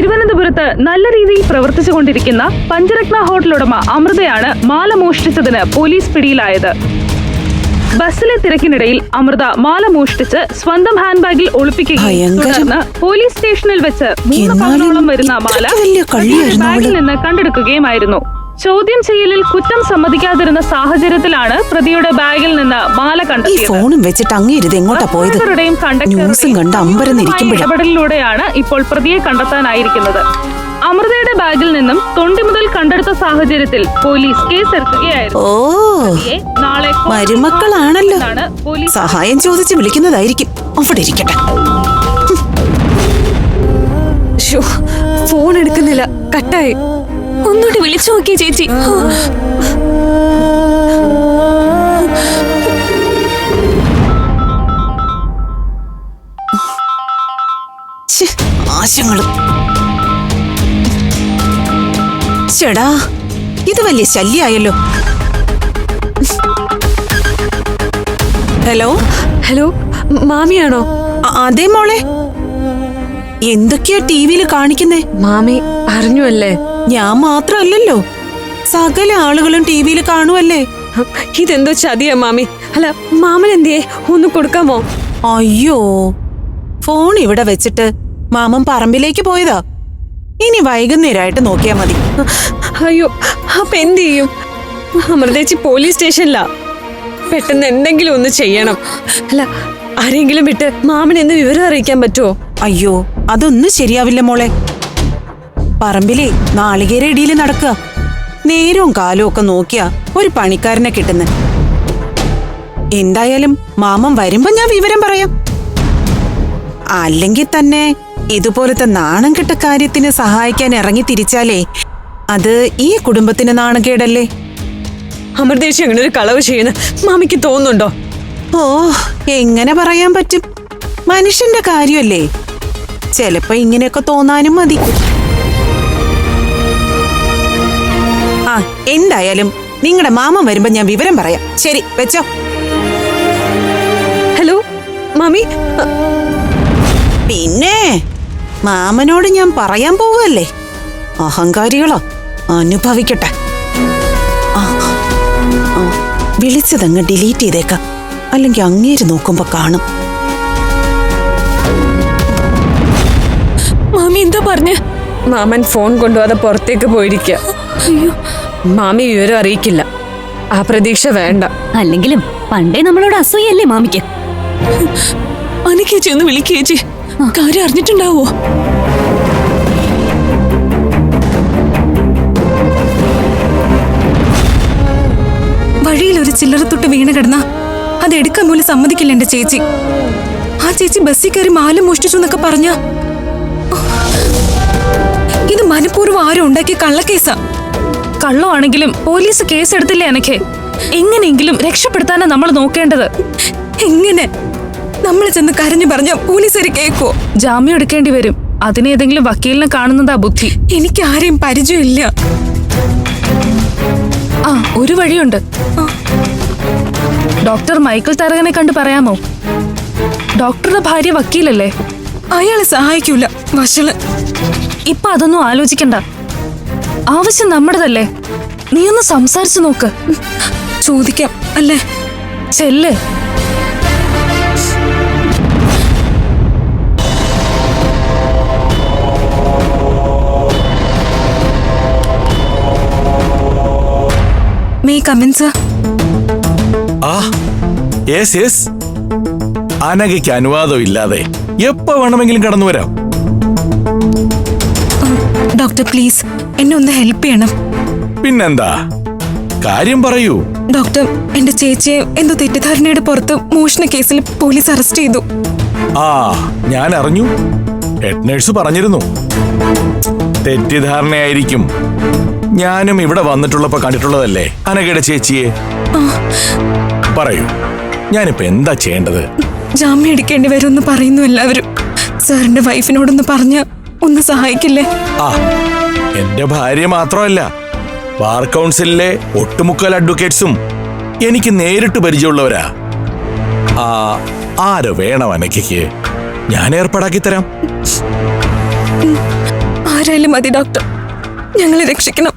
തിരുവനന്തപുരത്ത് നല്ല രീതിയിൽ പ്രവർത്തിച്ചുകൊണ്ടിരിക്കുന്ന പഞ്ചരത്ന ഹോട്ടൽ ഉടമ അമൃതയാണ് മാല മോഷ്ടിച്ചതിന് പോലീസ് പിടിയിലായത്. ബസ്സിലെ തിരക്കിനിടയിൽ അമൃത മാല മോഷ്ടിച്ച് സ്വന്തം ഹാൻഡ് ബാഗിൽ ഒളിപ്പിക്കുകയും തുടർന്ന് പോലീസ് സ്റ്റേഷനിൽ വെച്ച് 3 പവനോളം വരുന്ന മാല ബാഗിൽ നിന്ന് കണ്ടെടുക്കുകയുമായിരുന്നു. ചോദ്യം ചെയ്യലിൽ കുറ്റം സമ്മതിക്കാതിരുന്ന സാഹചര്യത്തിലാണ് പ്രതിയുടെ ബാഗിൽ നിന്ന് മാല ഇടപെടലിലൂടെയാണ് ഇപ്പോൾ പ്രതിയെ കണ്ടെത്താനായിരിക്കുന്നത്. അമൃതയുടെ ബാഗിൽ നിന്നും തൊണ്ടി മുതൽ കണ്ടെടുത്ത സാഹചര്യത്തിൽ പോലീസ് കേസെടുക്കുകയായിരുന്നു. നാളെ മരുമക്കളാണല്ലോ, സഹായം ചോദിച്ച് വിളിക്കുന്നതായിരിക്കും. അവിടെ ഇരിക്കട്ടെ. ഫോൺ എടുക്കുന്നില്ല, കട്ടായി. ഒന്നുകൂടി വിളിച്ചു നോക്കിയേ ചേച്ചി. ആശങ്ങളും ചേടാ, ഇത് വലിയ ശല്യായല്ലോ. Hello hello, മാമിയാണോ? അതെ മോളെ. എന്തൊക്കെയാ ടിവിയിൽ കാണിക്കുന്നേ? മാമി അറിഞ്ഞു അല്ലേ? ഞാൻ മാത്രല്ലല്ലോ, സകല ആളുകളും ടിവിയിൽ കാണുവല്ലേ. ഇതെന്തോ ചതിയാ മാമി. അല്ല, മാമൻ എന്തിയെ? ഒന്ന് കൊടുക്കാമോ? അയ്യോ, ഫോൺ ഇവിടെ വെച്ചിട്ട് മാമൻ പറമ്പിലേക്ക് പോയതാ. ഇനി വൈകുന്നേരമായിട്ട് നോക്കിയാ മതി. അയ്യോ, അപ്പൊ എന്ത് ചെയ്യും? അമൃതേച്ചി പോലീസ് സ്റ്റേഷനിലാ. പെട്ടെന്ന് എന്തെങ്കിലും ഒന്ന് ചെയ്യണം. അല്ല, ആരെങ്കിലും വിട്ട് മാമൻ എന്ന് വിവരം അറിയിക്കാൻ പറ്റുമോ? അയ്യോ, അതൊന്നും ശരിയാവില്ല മോളെ. പറമ്പിലെ നാളികേര ഇടിയിൽ നടക്കുക. നേരവും കാലവും ഒക്കെ നോക്കിയാ ഒരു പണിക്കാരനെ കിട്ടുന്ന. എന്തായാലും മാമൻ വരുമ്പോ ഞാൻ വിവരം പറയാം. അല്ലെങ്കിൽ തന്നെ ഇതുപോലത്തെ നാണം കെട്ട കാര്യത്തിന് സഹായിക്കാൻ ഇറങ്ങി തിരിച്ചാലേ അത് ഈ കുടുംബത്തിന് നാണക്കേടല്ലേ. അമൃതേശി അങ്ങനെ ഒരു കളവ് ചെയ്യുന്ന മാമിക്ക് തോന്നുന്നുണ്ടോ? ഓ, എങ്ങനെ പറയാൻ പറ്റും? മനുഷ്യന്റെ കാര്യമല്ലേ, ചിലപ്പോ ഇങ്ങനെയൊക്കെ തോന്നാനും മതി. ആ, എന്തായാലും നിങ്ങളുടെ മാമൻ വരുമ്പോ ഞാൻ വിവരം പറയാം. ശരി, വെച്ചോ. ഹലോ മാമി. പിന്നെ മാമനോട് ഞാൻ പറയാൻ പോവല്ലേ. അഹങ്കാരികളോ, അനുഭവിക്കട്ടെ. വിളിച്ചതങ്ങ് ഡിലീറ്റ് ചെയ്തേക്കാം, അല്ലെങ്കിൽ അങ്ങേര് നോക്കുമ്പോ കാണും. മാമി എന്താ പറഞ്ഞ? മാമൻ ഫോൺ കൊണ്ടുപോകാതെ പുറത്തേക്ക് പോയിരിക്കുക. മാമി വിവരം അറിയിക്കില്ല. ആ പ്രതീക്ഷ വേണ്ട. അല്ലെങ്കിലും പണ്ടേ നമ്മളോട് അസൂയല്ലേ മാമിക്ക്. അനിക്കേച്ചി ഒന്ന് വിളിക്കേച്ചി. കാര്യം അറിഞ്ഞിട്ടുണ്ടാവോ? വഴിയിൽ ഒരു ചില്ലറത്തൊട്ട് വീണ് കിടന്ന അതെടുക്കാൻ പോലും സമ്മതിക്കില്ല എന്റെ ചേച്ചി. ആ ചേച്ചി ബസ്സിൽ കയറി മാല മോഷ്ടിച്ചു എന്നൊക്കെ പറഞ്ഞ ഇത് മനഃപൂർവ്വം ആരും ഉണ്ടാക്കിയ കള്ളക്കേസാ. കള്ളമാണെങ്കിലും പോലീസ് കേസെടുത്തില്ലേ എനിക്ക്? എങ്ങനെയെങ്കിലും രക്ഷപ്പെടുത്താനാ നമ്മൾ നോക്കേണ്ടത്. എങ്ങനെ? നമ്മൾ ചെന്ന് കരഞ്ഞു പറഞ്ഞ പോലീസുകാർ കേക്കോ? ജാമ്യം എടുക്കേണ്ടി വരും. അതിനേതെങ്കിലും വക്കീലിനെ കാണുന്നതാ ബുദ്ധി. എനിക്ക് ആരെയും പരിചയമില്ല. ആ, ഒരു വഴിയുണ്ട്. ഡോക്ടർ മൈക്കിൾ തരകനെ കണ്ട് പറയാമോ? ഡോക്ടറുടെ ഭാര്യ വക്കീലല്ലേ? അയാളെ സഹായിക്കൂല, വഷള്. ഇപ്പൊ അതൊന്നും ആലോചിക്കണ്ട. ആവശ്യം നമ്മുടേതല്ലേ. നീ ഒന്ന് സംസാരിച്ചു നോക്ക്. ചോദിക്കാം അല്ലേ? ചെല്ല്. May I come in, sir? Yes. അനഘയ്ക്ക് അനുവാദം ഇല്ലാതെ എപ്പോ വേണമെങ്കിലും കടന്നു വരാം. ഡോക്ടർ പ്ലീസ്, എന്നെ ഒന്ന് ഹെൽപ്പ് ചെയ്യണം. പിന്നെന്താ, കാര്യം പറയൂ. ഡോക്ടർ, എന്റെ ചേച്ചിയെ എന്തോ തെറ്റിദ്ധാരണയുടെ പുറത്ത് മോഷണ കേസിൽ പോലീസ് അറസ്റ്റ് ചെയ്തു. ആ, ഞാൻ അറിഞ്ഞു. ഹെഡ് നേഴ്സ് പറഞ്ഞിരുന്നു. തെറ്റിദ്ധാരണയായിരിക്കും. ഞാനും ഇവിടെ വന്നിട്ടുള്ളപ്പോ കണ്ടിട്ടുള്ളതല്ലേ അനഘയുടെ ചേച്ചിയെ. പറയൂ, ഞാനിപ്പോ എന്താ ചെയ്യേണ്ടത്? ജാമ്യം എടുക്കേണ്ടി വരുമെന്ന് പറയുന്നു എല്ലാവരും. സാറിന്റെ വൈഫിനോടൊന്ന് പറഞ്ഞ ഒന്ന് സഹായിക്കില്ലേ? ആ, എന്റെ ഭാര്യ മാത്രമല്ല, ബാർ കൗൺസിലിലെ ഒട്ടുമുക്കാൽ അഡ്വക്കേറ്റ്സും എനിക്ക് നേരിട്ട് പരിചയമുള്ളവരാ. ആര് വേണം അനഘയ്ക്ക്? ഞാൻ ഏർപ്പാടാക്കി തരാം. ആരായാലും മതി ഡോക്ടർ, ഞങ്ങളെ രക്ഷിക്കണം.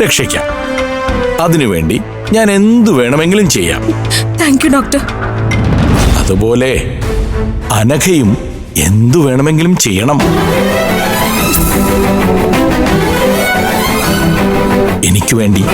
രക്ഷിക്കാം. അതിനുവേണ്ടി ഞാൻ എന്തു വേണമെങ്കിലും ചെയ്യാം. Thank you doctor. അതുപോലെ അനഘയും എന്തു വേണമെങ്കിലും ചെയ്യണം. എനിക്ക് വേണ്ടി.